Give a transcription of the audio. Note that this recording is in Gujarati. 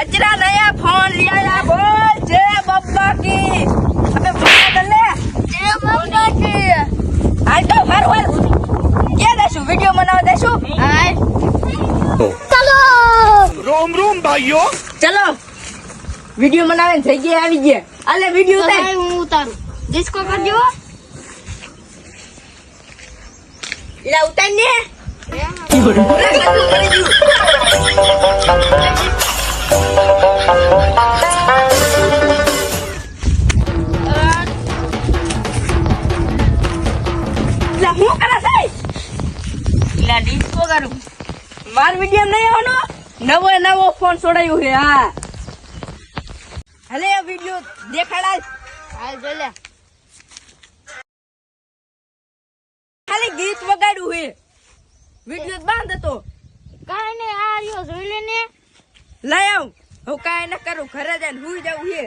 बजरा नया फोन लिया या बोल जय बब्बा की अबे फोन कर ले जय बब्बा की आज तो हर बार क्या देशु वीडियो बनाव देशु हाय चलो रोम रोम भाइयों चलो वीडियो बनावे થઈ ગયા આવી ગયા આલે વીડિયો ઉતાર હું ઉતારું ડિસ્કો કરજો ઇલા ઉતાર ને લા હું કરે છે ઇલા ડિસ્કો કરું માર વિડિયો નહીં આવનો નવો ફોન છોડાયો છે હા હલે આ વિડિયો દેખાડા હાલ જો લે ખાલી ગીત વગાડ્યું હે વિડિયો બાંધ તો કાઈ ને આ રહ્યો જોઈ લે ને લઈ આવ હું કાઈ ન કરું ઘરે જઈને હુઈ જાઉં હે